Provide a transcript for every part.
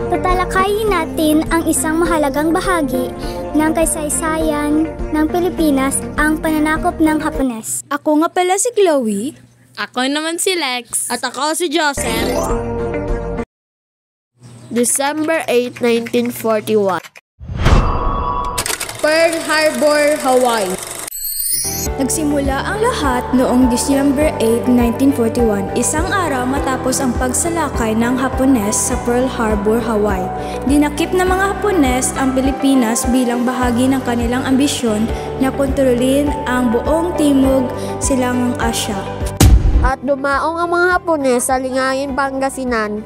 Tatalakayin natin ang isang mahalagang bahagi ng kasaysayan ng Pilipinas, ang pananakop ng Hapones. Ako nga pala si Chloe. Ako naman si Lex. At ako si Joseph. December 8, 1941. Pearl Harbor, Hawaii. Nagsimula ang lahat noong December 8, 1941, isang araw matapos ang pagsalakay ng Hapones sa Pearl Harbor, Hawaii. Dinakip ng mga Hapones ang Pilipinas bilang bahagi ng kanilang ambisyon na kontrolin ang buong Timog Silangang Asya. At dumaong ang mga Hapones sa Lingayen, Pangasinan.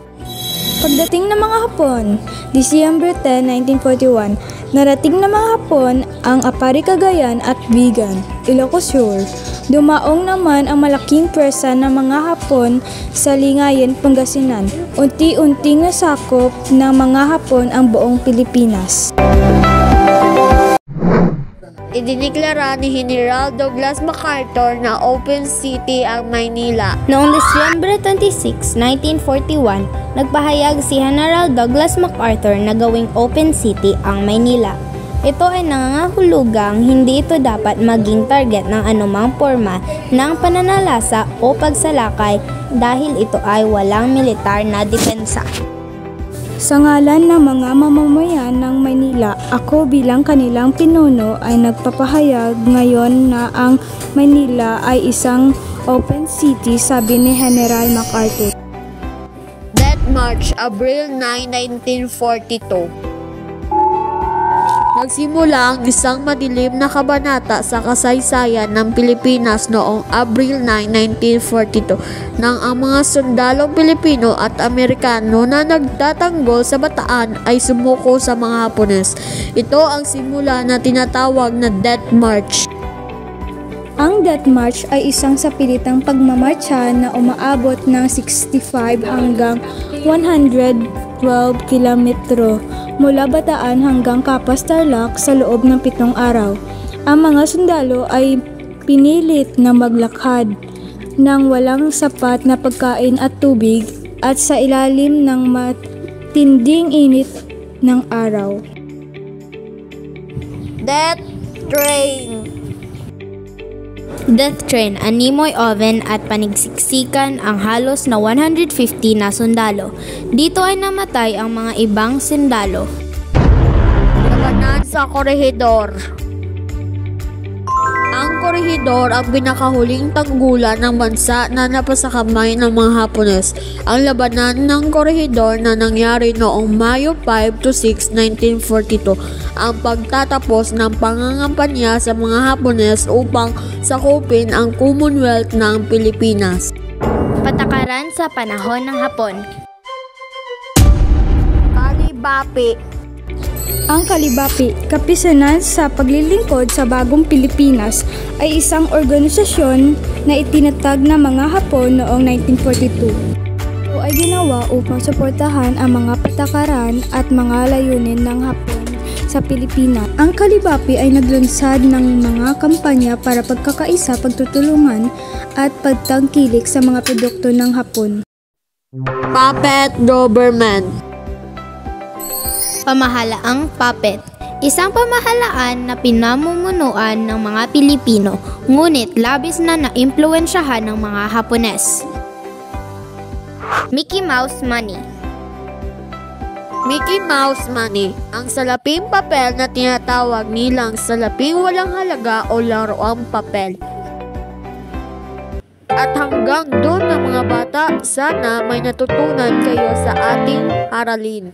Pagdating ng mga Hapon, December 10, 1941, narating ng mga Hapon ang Apari, Cagayan at Vigan, Ilocos Sur. Dumaong naman ang malaking pwersa ng mga Hapon sa Lingayen, Pangasinan. Unti-unting nasakop ng mga Hapon ang buong Pilipinas. Idiniklara ni General Douglas MacArthur na open city ang Maynila. Noong December 26, 1941, nagpahayag si General Douglas MacArthur na gawing open city ang Maynila. Ito ay nangangahulugang hindi ito dapat maging target ng anumang forma ng pananalasa o pagsalakay dahil ito ay walang militar na depensa. Sa ngalan ng mga mamamayan ng Maynila, ako bilang kanilang pinuno ay nagpapahayag ngayon na ang Maynila ay isang open city, sabi ni General MacArthur. Death March, Abril 9, 1942. Nagsimula ang isang madilim na kabanata sa kasaysayan ng Pilipinas noong Abril 9, 1942 nang ang mga sundalong Pilipino at Amerikano na nagtatanggol sa Bataan ay sumuko sa mga Hapones. Ito ang simula na tinatawag na Death March. Ang Death March ay isang sapilitang pagmamarcha na umaabot ng 65 hanggang 112 kilometro mula Bataan hanggang Capas, Tarlac sa loob ng 7 araw. Ang mga sundalo ay pinilit na maglakad ng walang sapat na pagkain at tubig at sa ilalim ng matinding init ng araw. Death Train. Death Train, animoy oven at panigsiksikan ang halos na 150 na sundalo. Dito ay namatay ang mga ibang sundalo. Labanan sa Corregidor. Ang Corregidor ang pinakahuling tanggulan ng bansa na napasakamay ng mga Hapones. Ang labanan ng Corregidor na nangyari noong Mayo 5 to 6, 1942 ang pagtatapos ng pangangampanya sa mga Hapones upang sakupin ang Commonwealth ng Pilipinas. Patakaran sa panahon ng Hapon. Kalibapi. Ang Kalibapi, kapisanan sa paglilingkod sa bagong Pilipinas, ay isang organisasyon na itinatag ng mga Hapon noong 1942. Ito ay ginawa upang suportahan ang mga patakaran at mga layunin ng Hapon sa Pilipinas. Ang Kalibapi ay naglunsad ng mga kampanya para pagkakaisa, pagtutulungan at pagtangkilik sa mga produkto ng Hapon. Puppet Government. Pamahalaang puppet. Isang pamahalaan na pinamumunuan ng mga Pilipino, ngunit labis na naimpluwensyahan ng mga Hapones. Mickey Mouse Money. Mickey Mouse Money, ang salaping papel na tinatawag nilang salaping walang halaga o laruang papel. At hanggang doon ng mga bata, sana may natutunan kayo sa ating aralin.